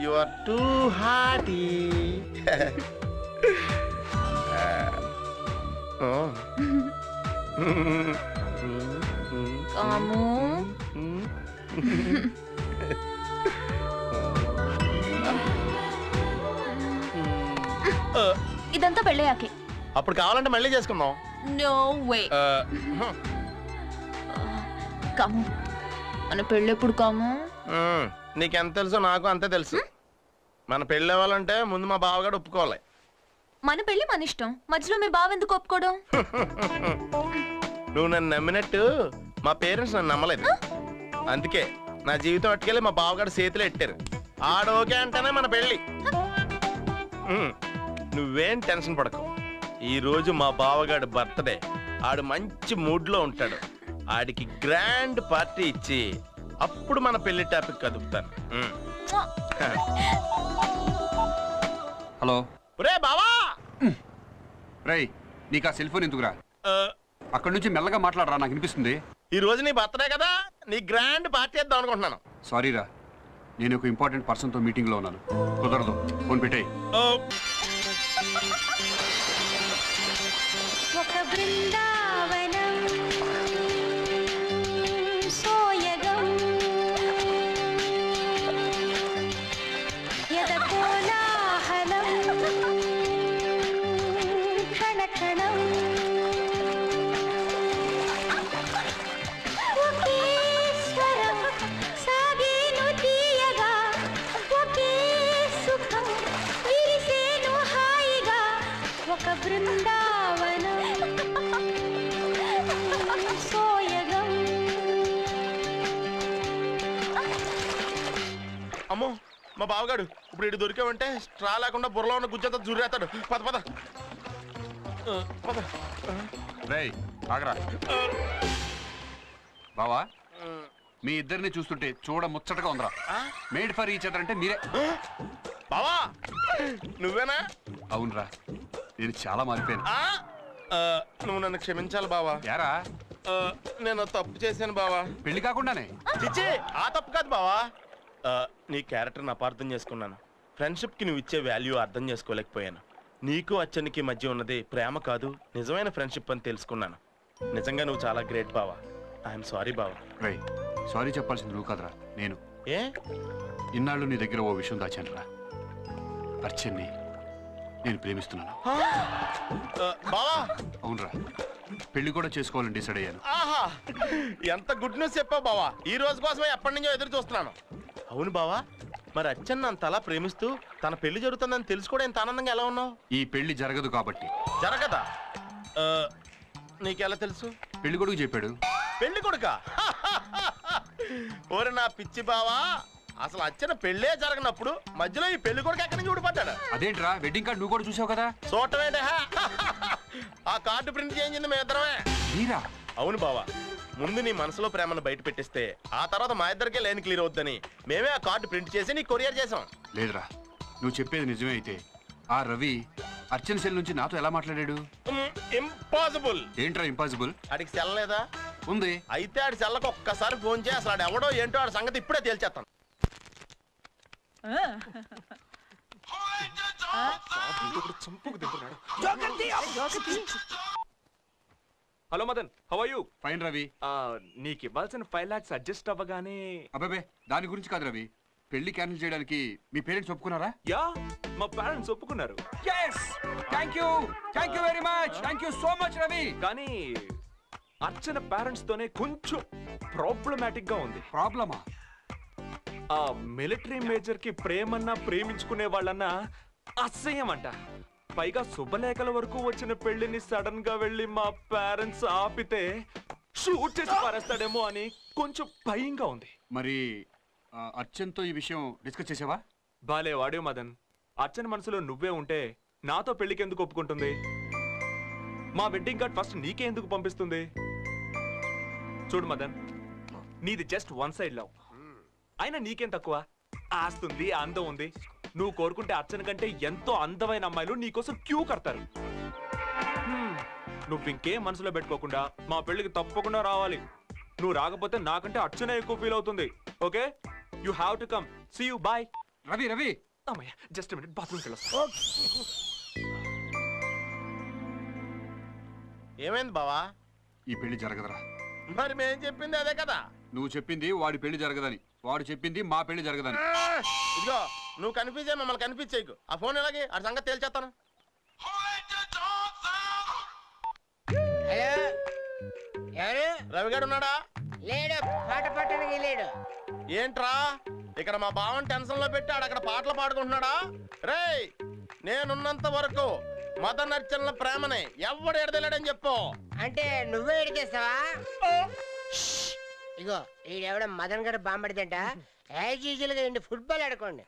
You are too hearty. కాము ఇదంతా పెళ్ళయ్యాకే. అప్పుడు కావాలంటే మళ్ళీ చేసుకుందాం. No way. కాము మన పెళ్ళెప్పుడు కాము? నీకెంత తెలుసో నాకు అంతే తెలుసు. మన పెళ్ళి అవ్వాలంటే ముందు మా బావగాడు ఒప్పుకోవాలి. మన పెళ్ళి మన ఇష్టం, మధ్యలో మీ బావ ఎందుకు ఒప్పుకోవడం? నువ్వు నన్ను నమ్మినట్టు మా పేరెంట్స్ నన్ను నమ్మలేదు. అందుకే నా జీవితం అట్టుకెళ్ళి మా బావగాడు చేతిలో ఎట్టారు. ఆడోకే అంటేనే మన పెళ్ళి. నువ్వేం టెన్షన్ పడకు. ఈ రోజు మా బావగాడు బర్త్డే. ఆడు మంచి మూడ్ లో ఉంటాడు. ఆడికి గ్రాండ్ పార్టీ ఇచ్చి అప్పుడు మన పెళ్లి టాపిక్ కదుపుతాను. హలో రే బావా. రేయ్, నీకు ఆ సెల్ ఫోన్ ఎందుకురా? అక్కడి నుంచి మెల్లగా మాట్లాడరా, నాకు వినిపిస్తుంది. ఈ రోజు నీ బర్త్డే కదా, నీ గ్రాండ్ పార్టీ ఇద్దాం అనుకుంటున్నాను. సారీరా, నేను ఒక ఇంపార్టెంట్ పర్సన్తో మీటింగ్లో ఉన్నాను. కుదరదు, ఫోన్ పెట్టేయ్. ఒక బృందావనం సోయగం యద కోలాహలం క్షణక్షణం ఒకే స్వరం సాగేను తీయగా ఒకే సుఖం విరిసేను హాయిగా ఒక బృందావనం సోయగం. అమ్మో, మా బావగాడు ఇప్పుడు ఇటు దొరికావంటే స్ట్రా లేకుండా బుర్రలో ఉన్న గుజ్జంతా జుర్రేస్తాడు. పద పద పద. రేయ్ ఆగరా. బావా, మీ ఇద్దరిని చూస్తుంటే చూడ ముచ్చటగా ఉందిరా. మేడ్ ఫర్ ఈచ్ అదర్ అంటే మీరే. బావా నువ్వేనా? అవునరా, నేను చాలా మారిపోయాను. నువ్వు నన్ను క్షమించాలి బావా. యారా, నేను తప్పు చేశాను బావా. పెళ్లి కాకుండానే? చిచ్చి, ఆ తప్పు కాదు బావా. నీ క్యారెక్టర్ని అపార్థం చేసుకున్నాను. ఫ్రెండ్షిప్కి నువ్వు ఇచ్చే వాల్యూ అర్థం చేసుకోలేకపోయాను. నీకు అచ్చనికి మధ్య ఉన్నది ప్రేమ కాదు, నిజమైన ఫ్రెండ్షిప్ అని తెలుసుకున్నాను. నిజంగా నువ్వు చాలా గ్రేట్ బావా. ఐఎమ్ సారీ బావా. రేయ్, సారీ చెప్పాల్సింది నువ్వు కాదురా, నేను. ఏ? ఇన్నాళ్ళు నీ దగ్గర ఓ విషయం దాచానురా. అర్చన్ని నేను ప్రేమిస్తున్నాను. బావా. అవునరా, పెళ్లి కూడా చేసుకోవాలని డిసైడ్ అయ్యాను. ఆహా, ఎంత గుడ్ న్యూస్ చెప్పావు బావా. ఈ రోజు కోసమే ఎప్పటి నుంచో ఎదురు చూస్తున్నాను. అవును బావా, మరి అచ్చన్న అంతలా ప్రేమిస్తూ తన పెళ్లి జరుగుతుందని తెలుసు కూడా ఇంత ఆనందంగా ఎలా ఉన్నావు? ఈ పెళ్లి జరగదు కాబట్టి. జరగదా? నీకెలా తెలుసు? పెళ్లి కొడుకు చెప్పాడు. పెళ్లి కొడుక? ఓరే నా పిచ్చి బావా, అసలు అచ్చన పెళ్లే జరగనప్పుడు మధ్యలో ఈ పెళ్లి కొడుకు ఎక్కడి నుంచి ఊడిపడ్డాడు? అదేంట్రా, వెడ్డింగ్ కార్డు నువ్వు కూడా చూసావు కదా. చూడటమేంటే ఆ కార్డు ప్రింట్ చేయించింది మేము ఇద్దరమే. మీరా? అవును బావా, ముందు నీ మనసులో ప్రేమను బయట పెట్టిస్తే ఆ తర్వాత మా ఇద్దరికే లైన్ క్లియర్ అవుద్దని మేమే ఆ కార్డు ప్రింట్ చేసి నీకు కొరియర్ చేసాం. లేదురా, నువ్వు చెప్పేది నిజమే అయితే ఆ రవి అర్చన సెల్ నుంచి నాతో ఎలా మాట్లాడాడు? ఇంపాసిబుల్. ఏంట్రా ఇంపాసిబుల్? ఆడికి సెల్ లేదా? ఉంది. అయితే ఆడి సెల్లకు ఒక్కసారి ఫోన్ చేసి అసలు ఆడు ఎవడో ఏంటో ఆడి సంగతి ఇప్పుడే తేల్చేస్తాను. Hello Madan, how are you? Fine Ravi. నీకు ఇవ్వాల్సిన 5 lakhs అడ్జస్ట్ అవ్వగానే. అబ్బాబే, దాని గురించి కాదు రవి. పెళ్లి క్యాన్సిల్ చేయడానికి మీ పేరెంట్స్ ఒప్పుకున్నారా? యా, మా పేరెంట్స్ ఒప్పుకున్నారు. yes thank you very much, thank you so much Ravi. కానీ అర్చన పేరెంట్స్ తోనే కొంచెం ప్రాబ్లమాటిక్ గా ఉంది. ప్రాబ్లమా? ఆ మిలిటరీ మేజర్ కి ప్రేమన్నా ప్రేమించుకునే వాళ్ళన్నా అసహ్యం అంట. పైగా శుభలేఖల వరకు వచ్చిన పెళ్లిని సడన్ గా వెళ్ళి మా పేరెంట్స్ ఆపితే షూట్ చేసి పారేస్తాడేమో అని కొంచెం భయంగా ఉంది. మరి అర్చన్తో ఈ విషయం డిస్కస్ చేసావా? బాలే వాడే మదన్, అర్చన మనసులో నువ్వే ఉంటే నాతో పెళ్లికి ఎందుకు ఒప్పుకుంటుంది? మా వెడ్డింగ్ కార్డ్ ఫస్ట్ నీకే ఎందుకు పంపిస్తుంది? చూడు మదన్, నీది జస్ట్ వన్ సైడ్ లవ్. అయినా నీకేం తక్కువ? ఆస్తుంది, అందం ఉంది. నువ్వు కోరుకుంటే అర్చన కంటే ఎంతో అందమైన అమ్మాయిలు నీకోసం క్యూ కడతారు. నువ్వు ఇంకేం మనసులో పెట్టుకోకుండా మా పెళ్లికి తప్పకుండా రావాలి. నువ్వు రాకపోతే నాకంటే అర్చనే ఎక్కువ ఫీల్ అవుతుంది. Okay, you have to come. See you, bye. Ravi Ravi అమ్మయ్య జస్ట్ మినిట్ బాత్రూమ్కి వెళ్ళొస్తా. ఏమైంది బావా? ఈ పెళ్లి జరగదురా. మరి మేం చెప్పింది అదే కదా. నువ్వు చెప్పింది వాడి పెళ్లి జరగదని, వాడు చెప్పింది మా పెళ్లి జరగదని. ఇదిగో నువ్వు కన్ఫ్యూజ్ అయ్యి మమ్మల్ని కన్ఫ్యూజ్ చేయకు. ఆ ఫోన్ ఎలాగే ఆ సంగతి తేల్చేస్తాను. హలో, ఎవరు? రవిగాడు ఉన్నాడా? లేడు, పాట పాడటానికి లేడు. ఏంట్రా ఇక్కడ మా బావని టెన్షన్ లో పెట్టాడు, అక్కడ పాటలు పాడుకుంటున్నాడా? రేయ్ నేనున్నంత వరకు మదన్ అర్చనల ప్రేమని ఎవడు ఎడదలేడని చెప్పు. అంటే నువ్వే ఎడికేస్తావా? ఇగో ఈడెవడ మదన్ గారు బాంబడిదంట. యాజ్ యూజువల్ గా ఫుట్బాల్ ఆడుకోండి.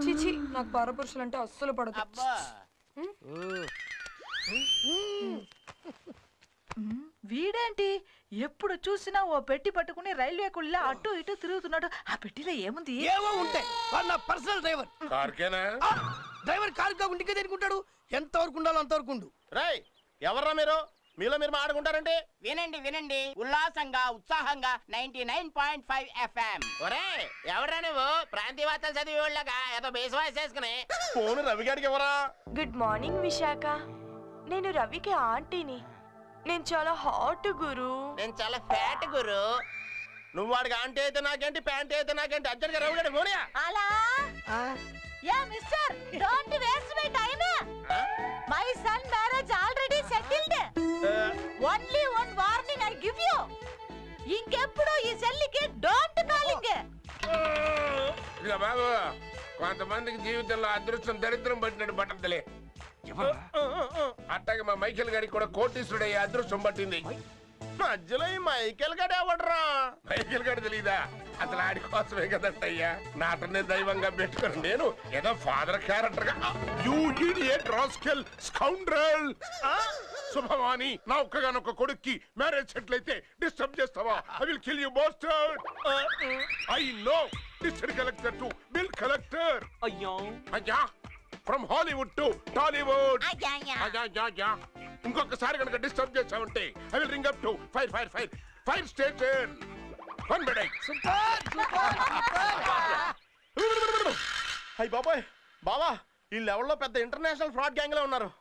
చిచి నాకు పరపురుషులు అంటే అస్సలు పడదు. అబ్బా వీడేంటి ఎప్పుడు చూసినా ఓ పెట్టి పట్టుకుని రైల్వే కుళ్ళ అటు ఇటు తిరుగుతున్నాడు. ఆ పెట్టిలో ఏముంది? ఏవో ఉంటాయి. వాడు నా పర్సనల్ డ్రైవర్. కార్కేనా? డ్రైవర్ కారు కా ఉండికే తిరుగుంటాడు. ఎంత వరకు ఉండాలో అంతవరకు ఉండు. రేయ్ ఎవర్రా మీరు? మీలో మీరు మాట్లాడుకుంటారంటే వినండి వినండి, ఉల్లాసంగా ఉత్సాహంగా 99.5 FM. ఒరే ఎవరా నువ్వు? ప్రాంతీయ వార్తలు చదివి వాళ్ళగా ఏదో బేస్ వాయిస్ వేసుకుని. ఫోన్ రవిగాడికి ఎవరా? గుడ్ మార్నింగ్ విశాఖ, నేను రవికి ఆంటీని. నేను చాలా హాట్ గురు. నేను చాలా ఫ్యాట్ గురు. నువ్వు వాడికి ఆంటీ అయితే నాకేంటి, ప్యాంటీ అయితే నాకేంటి? అర్జెంట్గా రవిగాడి ఫోనియా. అలా yeah mister don't waste my time. My son marriage already settled. Only one warning I give you. ఇంకెప్పుడు ఈ సెల్లికి డోంట్ కాలింగ్. ఇక బాబు కొంతమందికి జీవితంలో అదృష్టం దరిద్రం పట్టినట్టు పట్టదులే. అట్టాగే మా మైకేల్ గారికి కూడా కోటీశ్వరుడయ్యే అదృష్టం పట్టింది. మధ్యలో ఈ మైకేల్ గడి ఎవడరా? మైకేల్ గారు తెలీదా? అసలు ఆడి కోసమే కదట్టయ్యా నాటనే దైవంగా పెట్టుకుని నేను ఏదో ఫాదర్ క్యారెక్టర్ గా you idiot rascal scoundrel. Shubhavani నా ఒక్కగానొక్క కొడుక్కి మ్యారేజ్ సెటిల్ అయితే డిస్టర్బ్ చేస్తావా? I will kill you bastard. I know district collector to bill collector. అయ్యా ఫ్రమ్ హాలీవుడ్ టు టాలీవుడ్. ఇంకొకసారి కనుక డిస్టర్బ్ చేసావంటే I will ring up to fire station. One bed. అయ్య బాబాయ్ బావా ఈ లెవెల్లో పెద్ద ఇంటర్నేషనల్ ఫ్రాడ్ గ్యాంగ్ లో ఉన్నారు.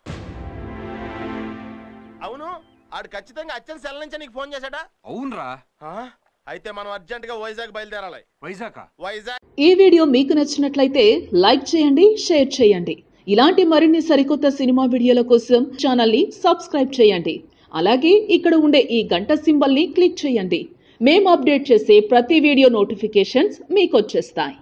అవును ఆడు ఖచ్చితంగా అచ్చన్ సెల్ నుంచి నీకు ఫోన్ చేశాడా? అవునరా. అయితే మనం అర్జెంట్ గా వైజాగ్ బయలుదేరాలి. వైజాగ్. ఈ వీడియో మీకు నచ్చినట్లయితే లైక్ చేయండి, షేర్ చేయండి. ఇలాంటి మరిన్ని సరికొత్త సినిమా వీడియోల కోసం ఛానల్ ని సబ్స్క్రైబ్ చేయండి. అలాగే ఇక్కడ ఉండే ఈ గంట సింబల్ ని క్లిక్ చేయండి. మేము అప్డేట్ చేసే ప్రతి వీడియో నోటిఫికేషన్స్ మీకు వచ్చేస్తాయి.